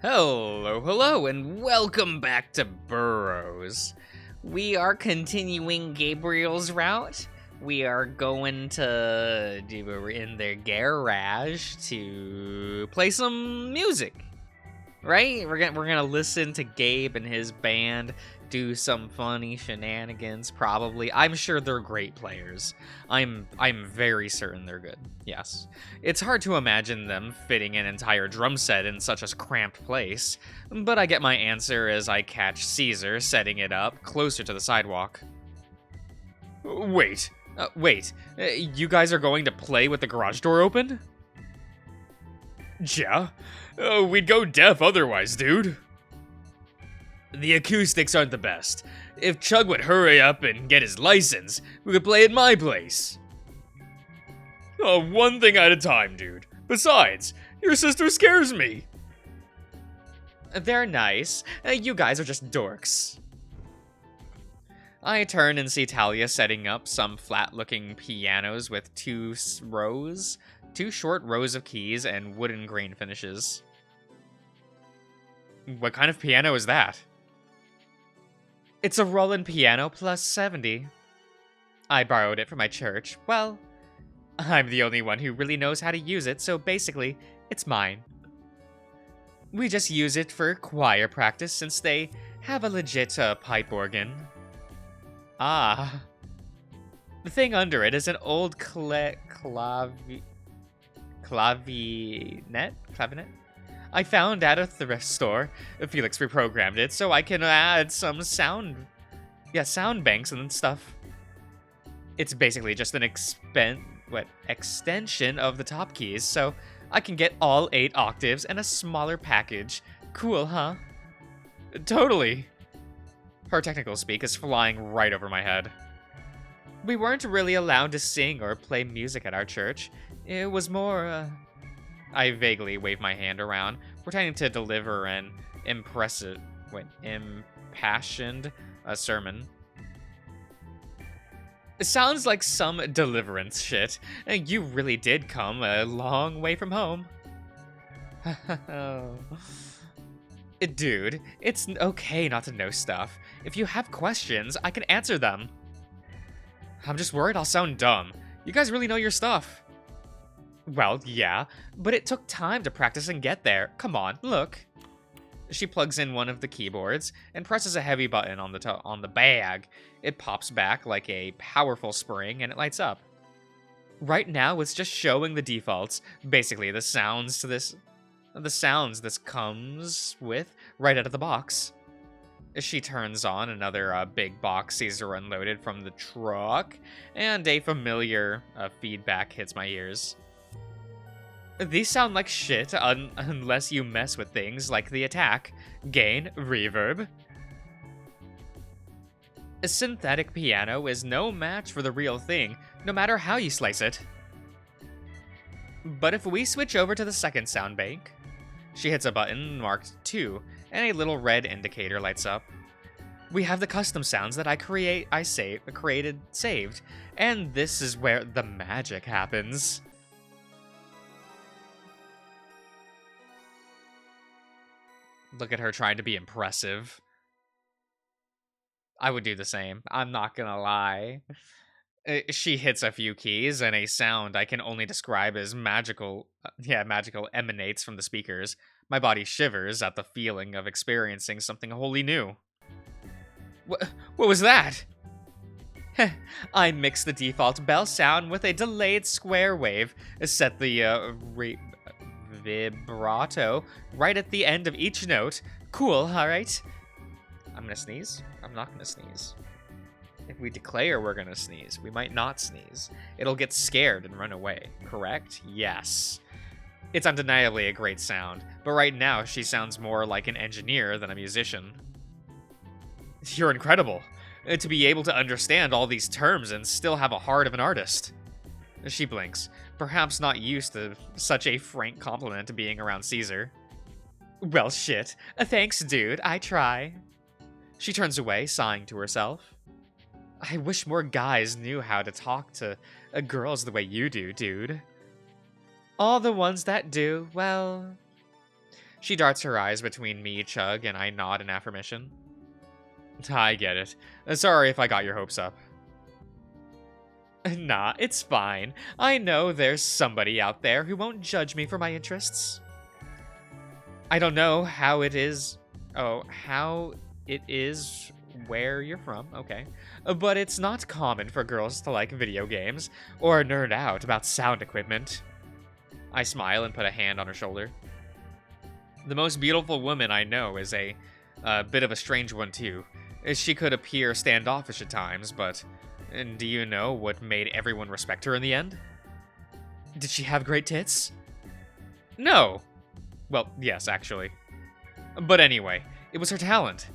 Hello, and welcome back to Burrows. We are continuing Gabriel's route. We are going to in their garage to play some music, right? We're gonna listen to Gabe and his band do some funny shenanigans. Probably, I'm sure they're great players. I'm very certain they're good. Yes, it's hard to imagine them fitting an entire drum set in such a cramped place, but I get my answer as I catch Caesar setting it up closer to the sidewalk. Wait, you guys are going to play with the garage door open? Yeah, we'd go deaf otherwise, dude. The acoustics aren't the best. If Chug would hurry up and get his license, we could play at my place. Oh, one thing at a time, dude. Besides, your sister scares me. They're nice. You guys are just dorks. I turn and see Talia setting up some flat-looking pianos with two short rows of keys and wooden grain finishes. What kind of piano is that? It's a Roland piano plus 70. I borrowed it from my church. Well, I'm the only one who really knows how to use it, so basically, it's mine. We just use it for choir practice since they have a legit pipe organ. Ah. The thing under it is an old clavinet? I found at a thrift store. Felix reprogrammed it so I can add some sound banks and stuff. It's basically just an extension of the top keys, so I can get all 8 octaves and a smaller package. Cool, huh? Totally. Her technical speak is flying right over my head. We weren't really allowed to sing or play music at our church. It was more, I vaguely wave my hand around, pretending to deliver an impassioned sermon. It sounds like some deliverance shit. You really did come a long way from home. Dude, it's okay not to know stuff. If you have questions, I can answer them. I'm just worried I'll sound dumb. You guys really know your stuff. Well, yeah, but it took time to practice and get there. Come on, look. She plugs in one of the keyboards and presses a heavy button on the bag. It pops back like a powerful spring and it lights up. Right now, it's just showing the defaults, basically the sounds this comes with right out of the box. She turns on another big box Caesar unloaded from the truck, and a familiar feedback hits my ears. These sound like shit unless you mess with things like the attack, gain, reverb. A synthetic piano is no match for the real thing, no matter how you slice it. But if we switch over to the second sound bank, she hits a button marked 2, and a little red indicator lights up. We have the custom sounds that I created saved, and this is where the magic happens. Look at her trying to be impressive. I would do the same. I'm not gonna lie. She hits a few keys, and a sound I can only describe as magical emanates from the speakers. My body shivers at the feeling of experiencing something wholly new. What was that? I mixed the default bell sound with a delayed square wave, set the vibrato right at the end of each note. Cool, alright? I'm gonna sneeze? I'm not gonna sneeze. If we declare we're gonna sneeze, we might not sneeze. It'll get scared and run away, correct? Yes. It's undeniably a great sound, but right now she sounds more like an engineer than a musician. You're incredible. To be able to understand all these terms and still have a heart of an artist. She blinks, perhaps not used to such a frank compliment to being around Caesar. Well, shit. Thanks, dude. I try. She turns away, sighing to herself. I wish more guys knew how to talk to girls the way you do, dude. All the ones that do, well, She darts her eyes between me, Chug, and I nod in affirmation. I get it. Sorry if I got your hopes up. Nah, it's fine. I know there's somebody out there who won't judge me for my interests. I don't know how it is. Oh, how it is where you're from, okay. But it's not common for girls to like video games or nerd out about sound equipment. I smile and put a hand on her shoulder. The most beautiful woman I know is a bit of a strange one, too. She could appear standoffish at times, but do you know what made everyone respect her in the end? Did she have great tits? No. Well, yes, actually. But anyway, it was her talent.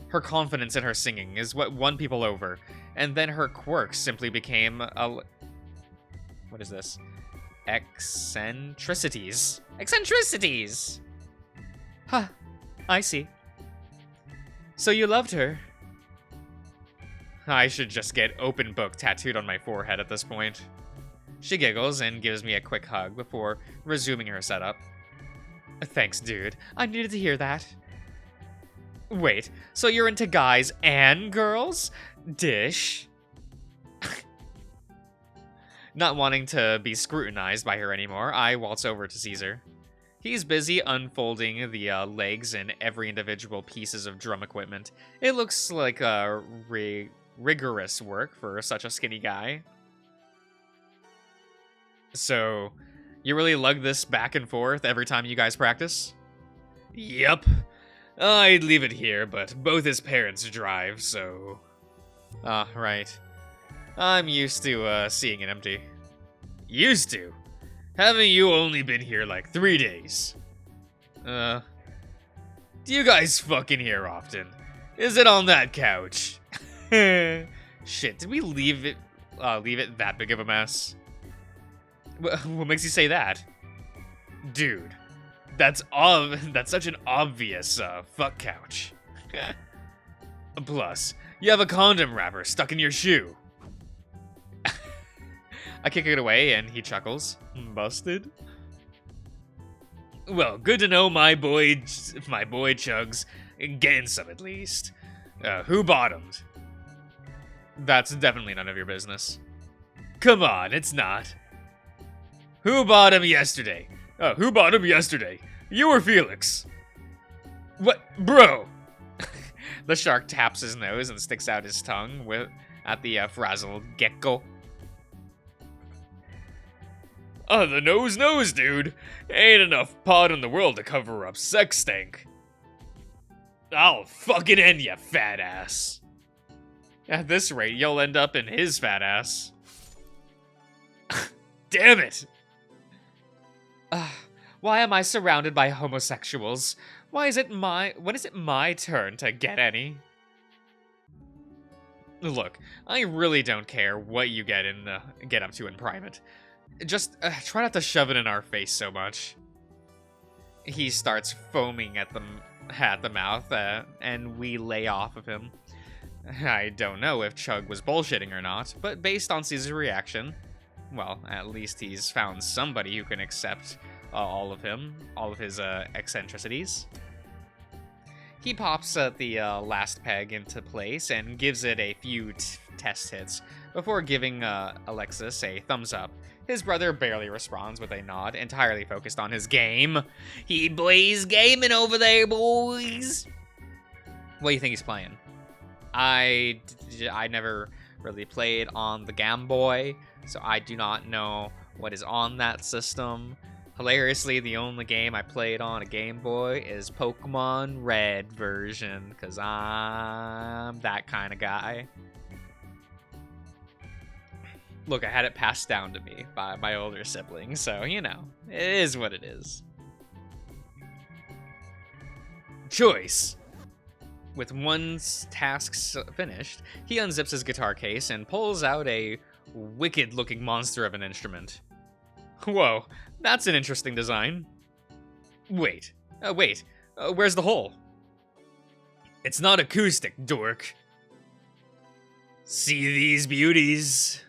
Her confidence in her singing is what won people over, and then her quirks simply became what is this? Eccentricities. Eccentricities! Huh, I see. So you loved her? I should just get open book tattooed on my forehead at this point. She giggles and gives me a quick hug before resuming her setup. Thanks, dude. I needed to hear that. Wait, so you're into guys and girls? Dish. Not wanting to be scrutinized by her anymore, I waltz over to Caesar. He's busy unfolding the legs and every individual pieces of drum equipment. It looks like rigorous work for such a skinny guy. So, you really lug this back and forth every time you guys practice? Yep. I'd leave it here, but both his parents drive, so... Ah, right. I'm used to seeing it empty. Used to? Haven't you only been here like 3 days? Do you guys fucking here often? Is it on that couch? Shit, did we leave it that big of a mess? What makes you say that? Dude, that's such an obvious fuck couch. Plus, you have a condom wrapper stuck in your shoe. I kick it away and he chuckles. Busted? Well, good to know my boy Chugs getting some at least. Who bottomed? That's definitely none of your business. Come on, it's not. Who bottomed yesterday? Who bottomed yesterday? You or Felix? What, bro? The shark taps his nose and sticks out his tongue at the frazzled gecko. The nose, dude. Ain't enough pot in the world to cover up sex stank. I'll fucking end ya, fat ass. At this rate, you'll end up in his fat ass. Damn it! Why am I surrounded by homosexuals? When is it my turn to get any? Look, I really don't care what you get up to in private. Just try not to shove it in our face so much. He starts foaming at the mouth, and we lay off of him. I don't know if Chug was bullshitting or not, but based on Caesar's reaction, well, at least he's found somebody who can accept all of his eccentricities. He pops the last peg into place and gives it a few test hits before giving Alexis a thumbs up. His brother barely responds with a nod, entirely focused on his game. He blaze gaming over there, boys. What do you think he's playing? I never really played on the Game Boy, so I do not know what is on that system. Hilariously, the only game I played on a Game Boy is Pokemon Red version, because I'm that kind of guy. Look, I had it passed down to me by my older siblings, so, you know, it is what it is. Choice. With one task finished, he unzips his guitar case and pulls out a wicked-looking monster of an instrument. Whoa, that's an interesting design. Wait, where's the hole? It's not acoustic, dork. See these beauties?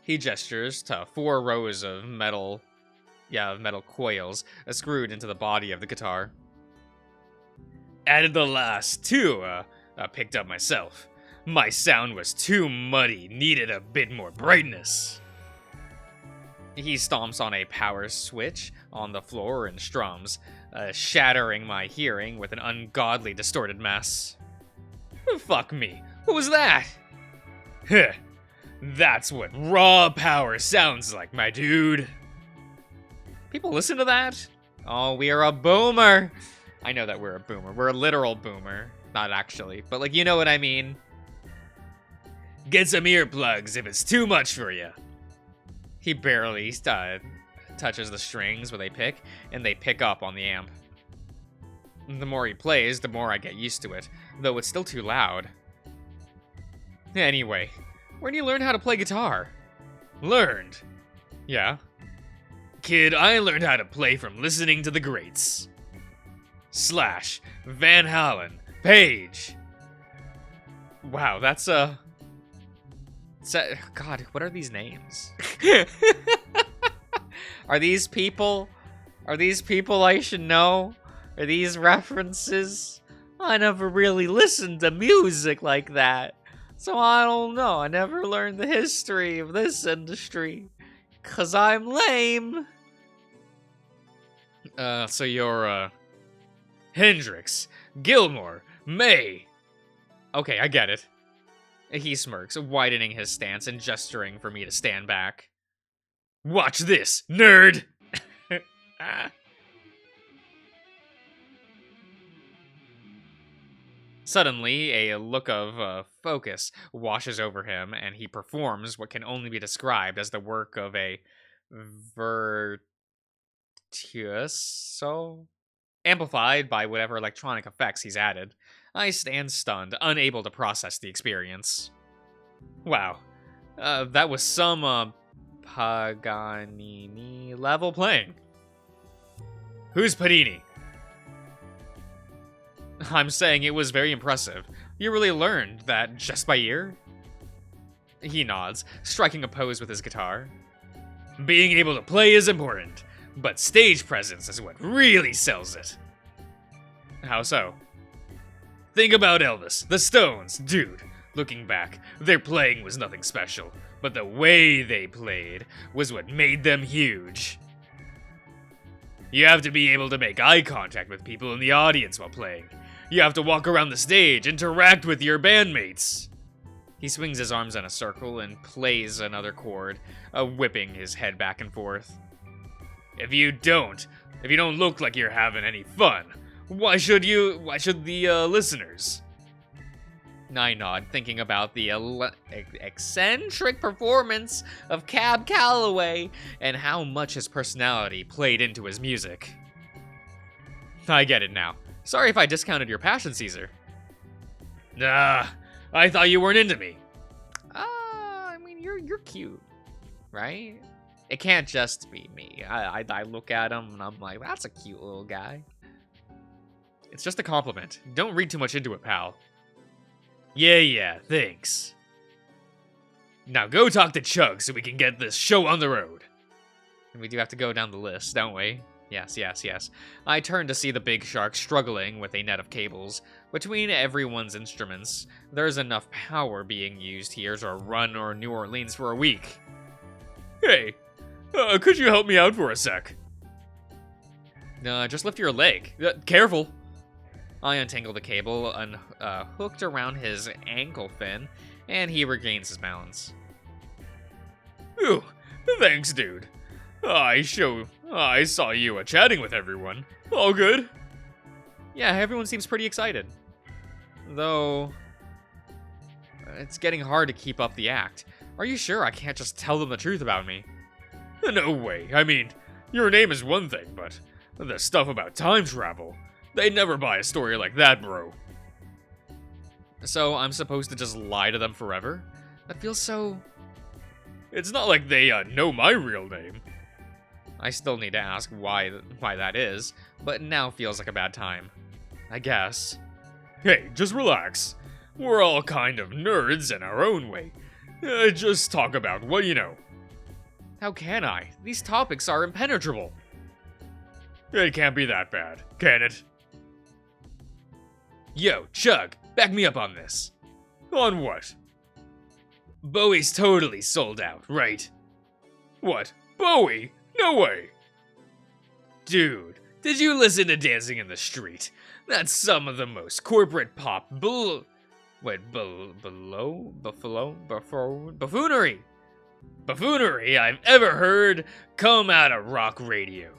He gestures to 4 rows of metal coils screwed into the body of the guitar. Added the last two, picked up myself. My sound was too muddy, needed a bit more brightness. He stomps on a power switch on the floor and strums, shattering my hearing with an ungodly distorted mess. Fuck me, what was that? Heh, that's what raw power sounds like, my dude. People listen to that? Oh, we are a boomer. I know that we're a boomer. We're a literal boomer. Not actually, but like, you know what I mean. Get some earplugs if it's too much for you. He barely touches the strings with a pick, and they pick up on the amp. The more he plays, the more I get used to it, though it's still too loud. Anyway, where do you learn how to play guitar? Learned? Yeah. Kid, I learned how to play from listening to the greats. Slash, Van Halen, Page. Wow, that's God, what are these names? Are these people I should know? Are these references? I never really listened to music like that, so I don't know. I never learned the history of this industry, 'cause I'm lame. So you're, Hendrix, Gilmore, May. Okay, I get it. He smirks, widening his stance and gesturing for me to stand back. Watch this, nerd! Suddenly, a look of focus washes over him, and he performs what can only be described as the work of a virtuoso, amplified by whatever electronic effects he's added. I stand stunned, unable to process the experience. Wow, that was some Paganini level playing. Who's Panini? I'm saying it was very impressive. You really learned that just by ear? He nods, striking a pose with his guitar. Being able to play is important, but stage presence is what really sells it. How so? Think about Elvis, the Stones, dude. Looking back, their playing was nothing special, but the way they played was what made them huge. You have to be able to make eye contact with people in the audience while playing. You have to walk around the stage, interact with your bandmates. He swings his arms in a circle and plays another chord, whipping his head back and forth. If you don't look like you're having any fun, why should the listeners? I nod, thinking about the eccentric performance of Cab Calloway and how much his personality played into his music. I get it now. Sorry if I discounted your passion, Caesar. Nah, I thought you weren't into me. I mean, you're cute, right? It can't just be me. I look at him and I'm like, that's a cute little guy. It's just a compliment. Don't read too much into it, pal. Yeah, thanks. Now go talk to Chug so we can get this show on the road. And we do have to go down the list, don't we? Yes. I turn to see the big shark struggling with a net of cables. Between everyone's instruments, there's enough power being used here to run New Orleans for a week. Hey, could you help me out for a sec? Just lift your leg. Careful. I untangle the cable, hooked around his ankle fin, and he regains his balance. Ooh, thanks, dude. I saw you chatting with everyone. All good? Yeah, everyone seems pretty excited. Though, it's getting hard to keep up the act. Are you sure I can't just tell them the truth about me? No way. I mean, your name is one thing, but the stuff about time travel, they'd never buy a story like that, bro. So I'm supposed to just lie to them forever? That feels so... It's not like they know my real name. I still need to ask why that is, but now feels like a bad time. I guess. Hey, just relax. We're all kind of nerds in our own way. Just talk about what you know. How can I? These topics are impenetrable. It can't be that bad, can it? Yo, Chug, back me up on this. On what? Bowie's totally sold out, right? What? Bowie? No way. Dude, did you listen to Dancing in the Street? That's some of the most corporate pop buffoonery I've ever heard come out of rock radio.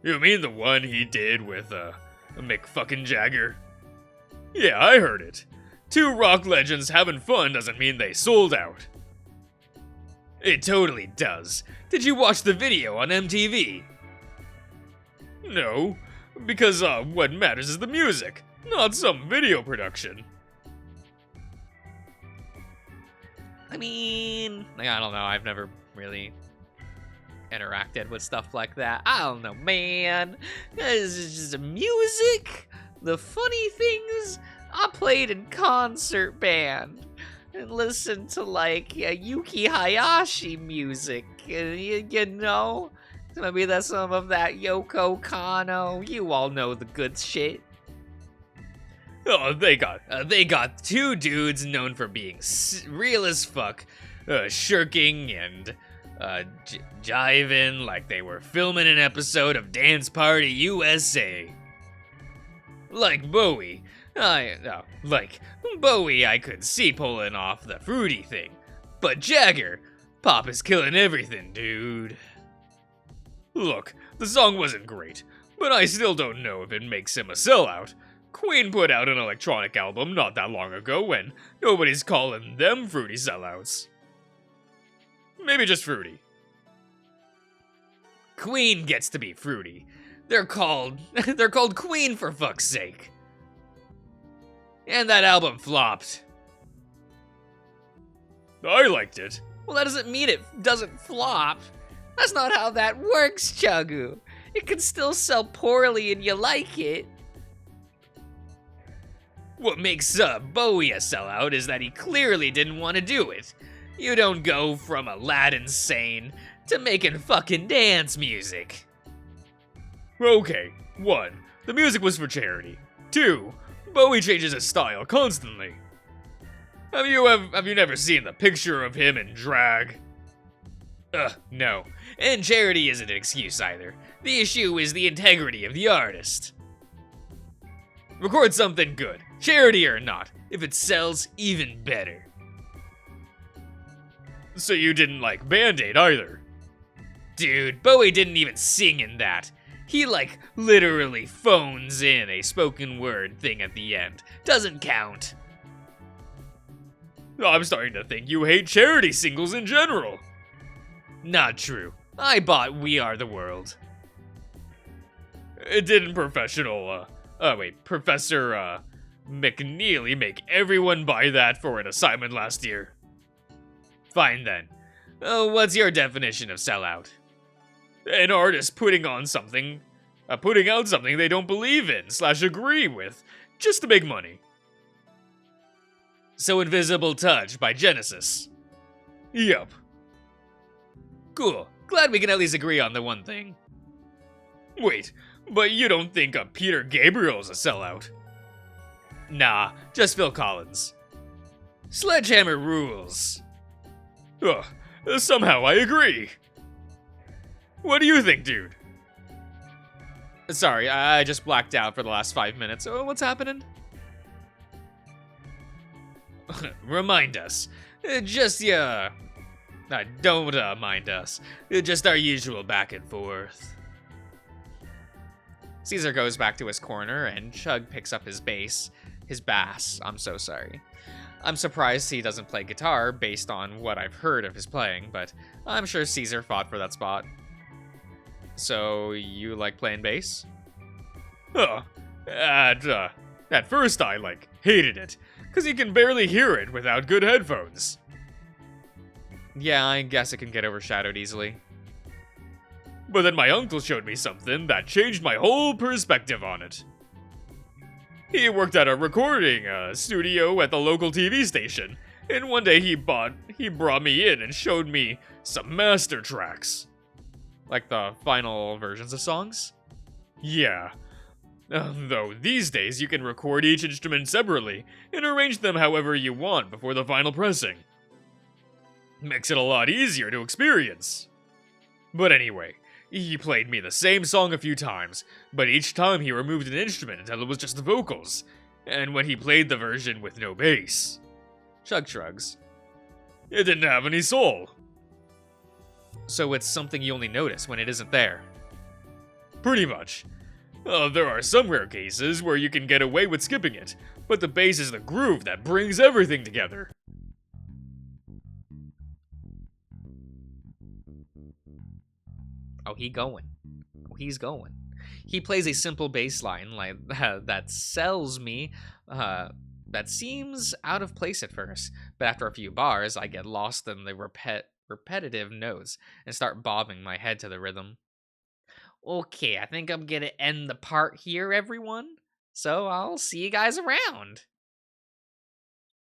You mean the one he did with, Mick fucking Jagger? Yeah, I heard it. Two rock legends having fun doesn't mean they sold out. It totally does. Did you watch the video on MTV? No, because, what matters is the music, not some video production. I mean, I don't know, I've never really interacted with stuff like that. I don't know, man. This is just music. The funny things, I played in concert band and listened to, like, Yuki Hayashi music, you know? Maybe that's some of that Yoko Kanno. You all know the good shit. Oh, they got two dudes known for being real as fuck, shirking and jiving like they were filming an episode of Dance Party USA. Like Bowie, I could see pulling off the fruity thing, but Jagger, Pop is killing everything, dude. Look, the song wasn't great, but I still don't know if it makes him a sellout. Queen put out an electronic album not that long ago, and nobody's calling them fruity sellouts. Maybe just fruity. Queen gets to be fruity. They're called Queen, for fuck's sake. And that album flopped. I liked it. Well, that doesn't mean it doesn't flop. That's not how that works, Chuggu. It can still sell poorly and you like it. What makes Bowie a sellout is that he clearly didn't want to do it. You don't go from Aladdin sane to making fucking dance music. Okay, 1. The music was for charity. 2. Bowie changes his style constantly. Have you never seen the picture of him in drag? No. And charity isn't an excuse either. The issue is the integrity of the artist. Record something good, charity or not. If it sells, even better. So you didn't like Band-Aid either? Dude, Bowie didn't even sing in that. He, literally phones in a spoken word thing at the end. Doesn't count. I'm starting to think you hate charity singles in general. Not true. I bought We Are the World. Didn't Professor McNeely make everyone buy that for an assignment last year? Fine then. What's your definition of sellout? An artist putting out something they don't believe in / agree with, just to make money. So Invisible Touch by Genesis. Yup. Cool. Glad we can at least agree on the one thing. Wait, but you don't think Peter Gabriel's a sellout? Nah, just Phil Collins. Sledgehammer rules. Ugh, somehow I agree. What do you think, dude? Sorry, I just blacked out for the last 5 minutes. What's happening? Remind us. Don't mind us. Just our usual back and forth. Caesar goes back to his corner, and Chug picks up his bass. I'm so sorry. I'm surprised he doesn't play guitar based on what I've heard of his playing, but I'm sure Caesar fought for that spot. So, you like playing bass? At first I, hated it, because you can barely hear it without good headphones. Yeah, I guess it can get overshadowed easily. But then my uncle showed me something that changed my whole perspective on it. He worked at a recording studio at the local TV station, and one day he brought me in and showed me some master tracks. Like the final versions of songs? Yeah. Though these days you can record each instrument separately and arrange them however you want before the final pressing. Makes it a lot easier to experience. But anyway, he played me the same song a few times, but each time he removed an instrument until it was just the vocals, and when he played the version with no bass, Chug shrugs. it didn't have any soul. So it's something you only notice when it isn't there. Pretty much. There are some rare cases where you can get away with skipping it, but the bass is the groove that brings everything together. Oh, he's going. He plays a simple bass line like that sells me, that seems out of place at first, but after a few bars, I get lost in the repetitive notes and start bobbing my head to the rhythm. Okay, I think I'm gonna end the part here, everyone. So I'll see you guys around.